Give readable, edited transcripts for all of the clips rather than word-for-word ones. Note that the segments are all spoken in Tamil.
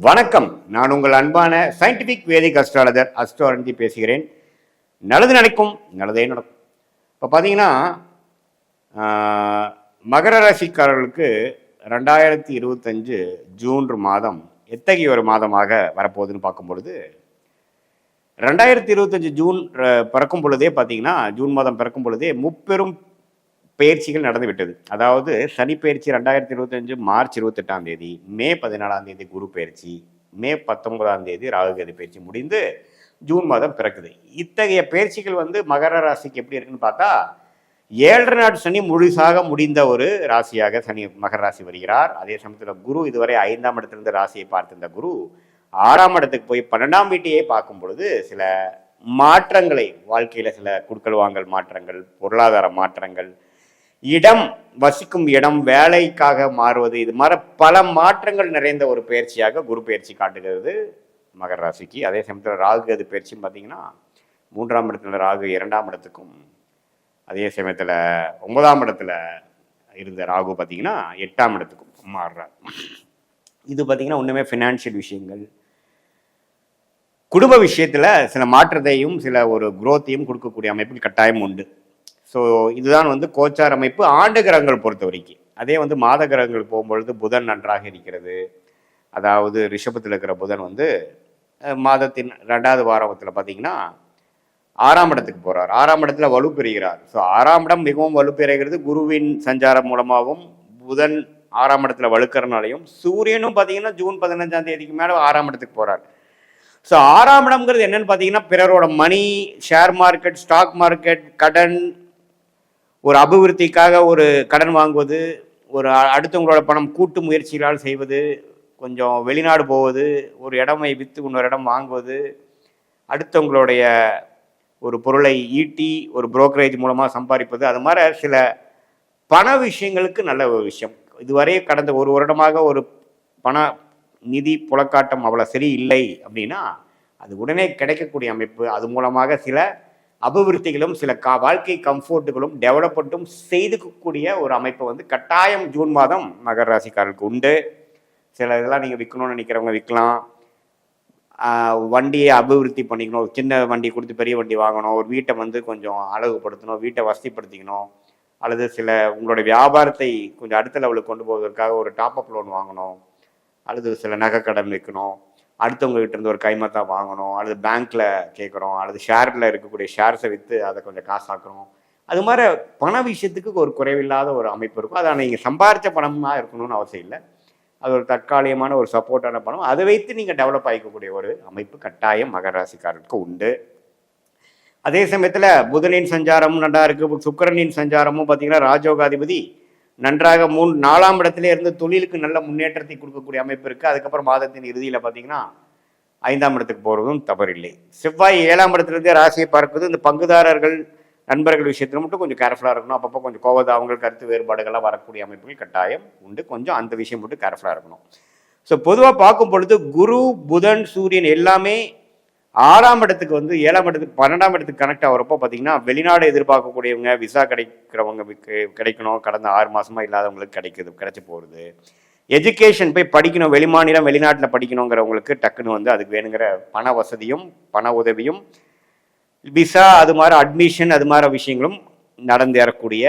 வணக்கம். நான் உங்கள் அன்பான சயின்டிபிக் வேதிக் அஸ்ட்ராலஜர் அஸ்ட்ரோரஞ்சி பேசுகிறேன். நல்லது நினைக்கும் நல்லதே நடக்கும். இப்போ பார்த்தீங்கன்னா மகர ராசிக்காரர்களுக்கு 2025 ஜூன் மாதம் எத்தகைய ஒரு மாதமாக வரப்போகுதுன்னு பார்க்கும் பொழுது 2025 ஜூன் பிறக்கும் பொழுதே பார்த்தீங்கன்னா ஜூன் மாதம் பிறக்கும் பொழுதே முப்பெரும் பயிற்சிகள் நடந்து விட்டது. அதாவது சனி பயிற்சி 2025 மார்ச் 28ஆம் தேதி, மே 14ஆம் தேதி குரு பயிற்சி, மே 19ஆம் தேதி ராகுகேது பயிற்சி முடிந்து ஜூன் மாதம் பிறக்குது. இத்தகைய பயிற்சிகள் மகர ராசிக்கு எப்படி இருக்குன்னு பார்த்தா 7 நாட் சனி முழுசாக முடிந்த ஒரு ராசியாக சனி மகர ராசி வருகிறார். அதே சமயத்தில் குரு இதுவரை 5ஆம் இடத்திலிருந்து ராசியை பார்த்திருந்த குரு 6ஆம் இடத்துக்கு போய் 12ஆம் வீட்டையே பார்க்கும் பொழுது சில மாற்றங்களை வாழ்க்கையில் சில குடுக்கல் வாங்கல் மாற்றங்கள், பொருளாதார மாற்றங்கள், இடம் வசிக்கும் இடம் வேலைக்காக மாறுவது, இது மாதிரி பல மாற்றங்கள் நிறைந்த ஒரு பயிற்சியாக குரு பயிற்சி காட்டுகிறது மகர ராசிக்கு. அதே சமயத்தில் ராகுகேது பயிற்சியும் பார்த்தீங்கன்னா 3ஆம் இடத்துல ராகு 2ஆம் இடத்துக்கும், அதே சமயத்தில் 9ஆம் இடத்துல இருந்த ராகு பார்த்தீங்கன்னா 8ஆம் இடத்துக்கும் மாறுறார். இது பார்த்தீங்கன்னா ஒன்றுமே ஃபினான்ஷியல் விஷயங்கள், குடும்ப விஷயத்தில் சில மாற்றத்தையும் சில ஒரு குரோத்தையும் கொடுக்கக்கூடிய அமைப்பில் கட்டாயம் உண்டு. ஸோ இதுதான் கோச்சார் அமைப்பு ஆண்டு கிரகங்கள் பொறுத்த வரைக்கும். அதே மாத கிரகங்கள் போகும்பொழுது புதன் நன்றாக இருக்கிறது. அதாவது ரிஷபத்தில் இருக்கிற புதன் மாதத்தின் 2வது வாரத்தில் பார்த்தீங்கன்னா 6ஆம் இடத்துக்கு போகிறார். 6ஆம் இடத்துல வலுப்பெறுகிறார். ஸோ 6ஆம் இடம் மிகவும் வலுப்பெறுகிறது குருவின் சஞ்சாரம் மூலமாகவும், புதன் 6ஆம் இடத்துல வலுக்கிறனாலையும், சூரியனும் பார்த்தீங்கன்னா ஜூன் 15ஆம் தேதிக்கு மேலே 6ஆம் இடத்துக்கு போகிறார். ஸோ 6ஆம் இடம்ங்கிறது என்னன்னு பார்த்தீங்கன்னா பிறரோட மணி, ஷேர் மார்க்கெட், ஸ்டாக் மார்க்கெட், கடன், ஒரு அபிவிருத்திக்காக ஒரு கடன் வாங்குவது, ஒரு அடுத்தவங்களோட பணம் கூட்டு முயற்சிகளால் செய்வது, கொஞ்சம் வெளிநாடு போவது, ஒரு இடமை விற்று இன்னொரு இடம் வாங்குவது, அடுத்தவங்களுடைய ஒரு பொருளை ஈட்டி ஒரு புரோக்கரேஜ் மூலமாக சம்பாதிப்பது, அது மாதிரி சில பண விஷயங்களுக்கு நல்ல ஒரு விஷயம். இதுவரை கடந்த ஒரு வருடமாக ஒரு பண நிதி புழக்காட்டம் அவ்வளோ சரி இல்லை அப்படின்னா அது உடனே கிடைக்கக்கூடிய அமைப்பு. அது மூலமாக சில அபிவிருத்திகளும் சில வாழ்க்கை கம்ஃபோர்ட்டுகளும் டெவலப்மெண்ட்டும் செய்துக்கக்கூடிய ஒரு அமைப்பு கட்டாயம் ஜூன் மாதம் மகர ராசிக்காரர்களுக்கு உண்டு. சில இதெல்லாம் நீங்கள் விற்கணும்னு நினைக்கிறவங்க விற்கலாம். வண்டியை அபிவிருத்தி பண்ணிக்கணும், சின்ன வண்டி கொடுத்து பெரிய வண்டி வாங்கணும், ஒரு வீட்டை கொஞ்சம் அழகுபடுத்தணும், வீட்டை வசதிப்படுத்திக்கணும், அல்லது சில உங்களுடைய வியாபாரத்தை கொஞ்சம் அடுத்த லெவலுக்கு கொண்டு போவதற்காக ஒரு டாப்அப் லோன் வாங்கணும், அல்லது சில நகை கடன் வைக்கணும், அடுத்தவங்ககிட்ட இருந்து ஒரு கைமத்தா வாங்கணும், அல்லது பேங்க்கில் கேட்குறோம், அல்லது ஷேரில் இருக்கக்கூடிய ஷேர்ஸை விற்று அதை கொஞ்சம் காசாக்குறோம். அது மாதிரி பண விஷயத்துக்கு ஒரு குறைவில்லாத ஒரு அமைப்பு இருக்கும். அதை நீங்கள் சம்பாரித்த பணமாக இருக்கணும்னு அவசியம் இல்லை. அது ஒரு தற்காலிகமான ஒரு சப்போர்ட்டான பணம், அதை வைத்து நீங்கள் டெவலப் ஆகிக்கக்கூடிய ஒரு அமைப்பு கட்டாயம் மகர ராசிக்காரருக்கு உண்டு. அதே சமயத்தில் புதனின் சஞ்சாரமும் நல்லா இருக்குது. சுக்கிரனின் சஞ்சாரமும் பார்த்தீங்கன்னா ராஜயோகாதிபதி நன்றாக 4ஆம் இடத்துல இருந்து தொழிலுக்கு நல்ல முன்னேற்றத்தை கொடுக்கக்கூடிய அமைப்பு இருக்குது. அதுக்கப்புறம் மாதத்தின் இறுதியில் பார்த்தீங்கன்னா 5ஆம் இடத்துக்கு போகிறதும் தவறில்லை. செவ்வாய் 7ஆம் இடத்துலேருந்தே ராசியை பார்க்குது. இந்த பங்குதாரர்கள் நண்பர்கள் விஷயத்தில் மட்டும் கொஞ்சம் கேர்ஃபுல்லாக இருக்கணும். அப்பப்போ கொஞ்சம் அவங்களுக்கு கருத்து வேறுபாடுகள்லாம் வரக்கூடிய அமைப்புகள் கட்டாயம் உண்டு. கொஞ்சம் அந்த விஷயம் மட்டும் கேர்ஃபுல்லாக இருக்கணும். ஸோ பொதுவாக பார்க்கும் பொழுது குரு, புதன், சூரியன் எல்லாமே 6ஆம் இடத்துக்கு 7ஆம் இடத்துக்கு 12ஆம் இடத்துக்கு கனெக்ட் ஆகிறப்போ பார்த்தீங்கன்னா வெளிநாடு எதிர்பார்க்கக்கூடியவங்க, விசா கிடைக்கிறவங்க கிடைக்கணும், கடந்த 6 மாதமாக இல்லாதவங்களுக்கு கிடைச்சி போகிறது. எஜுகேஷன் போய் படிக்கணும், வெளிமாநிலம் வெளிநாட்டில் படிக்கணுங்கிறவங்களுக்கு டக்குன்னு அதுக்கு வேணுங்கிற பண வசதியும் பண உதவியும், விசா அது மாதிரி அட்மிஷன் அது மாதிரி விஷயங்களும் நடந்தேறக்கூடிய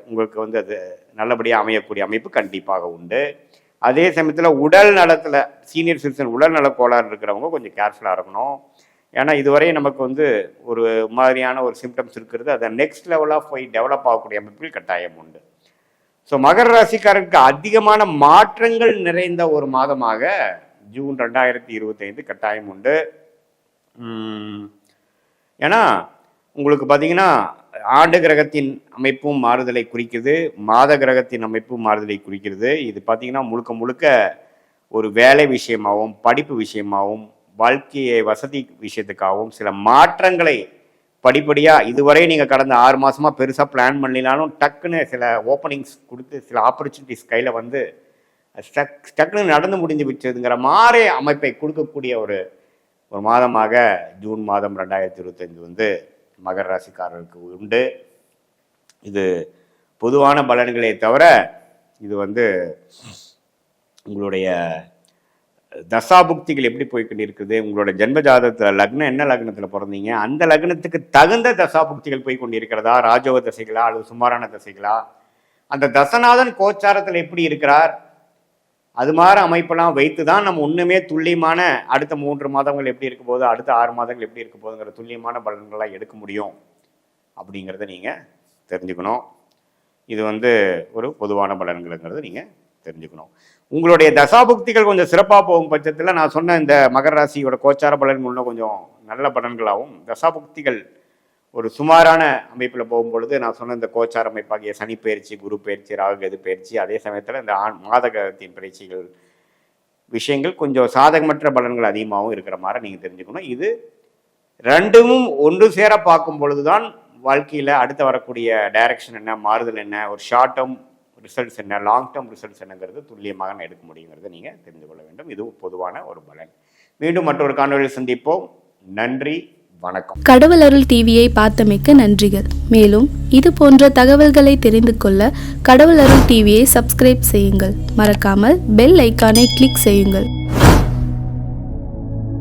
உங்களுக்கு அது நல்லபடியாக அமையக்கூடிய அமைப்பு கண்டிப்பாக உண்டு. அதே சமயத்தில் உடல் நலத்தில் சீனியர் சிட்டிசன் உடல் நல கோளாறு இருக்கிறவங்க கொஞ்சம் கேர்ஃபுல்லாக இருக்கணும். ஏன்னா இதுவரை நமக்கு ஒரு மாதிரியான ஒரு சிம்டம்ஸ் இருக்கிறது. அதை நெக்ஸ்ட் லெவலாக போய் டெவலப் ஆகக்கூடிய அமைப்பில் கட்டாயம் உண்டு. ஸோ மகர ராசிக்காரருக்கு அதிகமான மாற்றங்கள் நிறைந்த ஒரு மாதமாக ஜூன் 2025 கட்டாயம் உண்டு. ஏன்னா உங்களுக்கு பார்த்தீங்கன்னா ஆண்டு கிரகத்தின் அமைப்பும் மாறுதலை குறிக்கிறது, மாத கிரகத்தின் அமைப்பும் மாறுதலை குறிக்கிறது. இது பார்த்தீங்கன்னா முழுக்க முழுக்க ஒரு வேலை விஷயமாகவும், படிப்பு விஷயமாகவும், வாழ்க்கையை வசதி விஷயத்துக்காகவும் சில மாற்றங்களை படிப்படியாக இதுவரை நீங்கள் கடந்த 6 மாதமாக பெருசாக பிளான் பண்ணலாலும் டக்குன்னு சில ஓப்பனிங்ஸ் கொடுத்து சில ஆப்பர்ச்சுனிட்டிஸ் கையில் டக்குன்னு நடந்து முடிஞ்சு வச்சதுங்கிற மாதிரி அமைப்பை கொடுக்கக்கூடிய ஒரு மாதமாக ஜூன் மாதம் 2025 மகர ராசிக்காரர்களுக்கு உண்டு. இது பொதுவான பலன்களே தவிர இது உங்களுடைய தசாபுக்திகள் எப்படி போய்கிட்டு இருக்குது, உங்களோட ஜென்ம ஜாதகத்தில் லக்னம் என்ன லக்னத்தில் பிறந்தீங்க, அந்த லக்னத்துக்கு தகுந்த தசாபுக்திகள் போய் கொண்டு இருக்கிறதா, ராஜோக தசைகளா அல்லது சுமாரான தசைகளா, அந்த தசநாதன் கோச்சாரத்தில் எப்படி இருக்கிறார், அது மாதிரி அமைப்பெல்லாம் வைத்து தான் நம்ம ஒன்றுமே துல்லியமான அடுத்த 3 மாதங்கள் எப்படி இருக்க போகுது, அடுத்த 6 மாதங்கள் எப்படி இருக்க போகுதுங்கிற துல்லியமான பலன்கள்லாம் எடுக்க முடியும் அப்படிங்கிறத நீங்கள் தெரிஞ்சுக்கணும். இது ஒரு பொதுவான பலன்களுங்கிறத நீங்கள் தெரிஞ்சுக்கணும். உங்களுடைய தசாபுக்திகள் கொஞ்சம் சிறப்பாக போகும் பட்சத்தில் நான் சொன்ன இந்த மகர ராசியோட கோச்சார பலன்கள் இன்னும் கொஞ்சம் நல்ல பலன்களாகவும், தசாபுக்திகள் ஒரு சுமாரான அமைப்பில் போகும்பொழுது நான் சொன்ன இந்த கோச்சார அமைப்பாகிய சனி பயிற்சி, குரு பயிற்சி, ராகு கேது பயிற்சி, அதே சமயத்தில் இந்த மாதகத்தின் பயிற்சிகள் விஷயங்கள் கொஞ்சம் சாதகமற்ற பலன்கள் அதிகமாகவும் இருக்கிற மாதிரி நீங்கள் தெரிஞ்சுக்கணும். இது ரெண்டும் ஒன்று சேர பார்க்கும் பொழுது தான் வாழ்க்கையில் அடுத்து வரக்கூடிய டைரக்ஷன் என்ன, மாறுதல் என்ன, ஒரு ஷார்ட் டேர்ம் ரிசல்ட்ஸ் என்ன, லாங் டேர்ம் ரிசல்ட்ஸ் என்னங்கிறது துல்லியமாக எடுக்க முடியுங்கிறத நீங்கள் தெரிந்து கொள்ள வேண்டும். இது பொதுவான ஒரு பலன். மீண்டும் மற்றொரு காணொலியில் சந்திப்போம். நன்றி, வணக்கம். கடவுள் அருள் டிவியை பார்த்தமைக்கு நன்றிகள். மேலும் இது போன்ற தகவல்களை தெரிந்து கொள்ள கடவுள் அருள் டிவியை சப்ஸ்கிரைப் செய்யுங்கள். மறக்காமல் பெல் ஐக்கானை கிளிக் செய்யுங்கள்.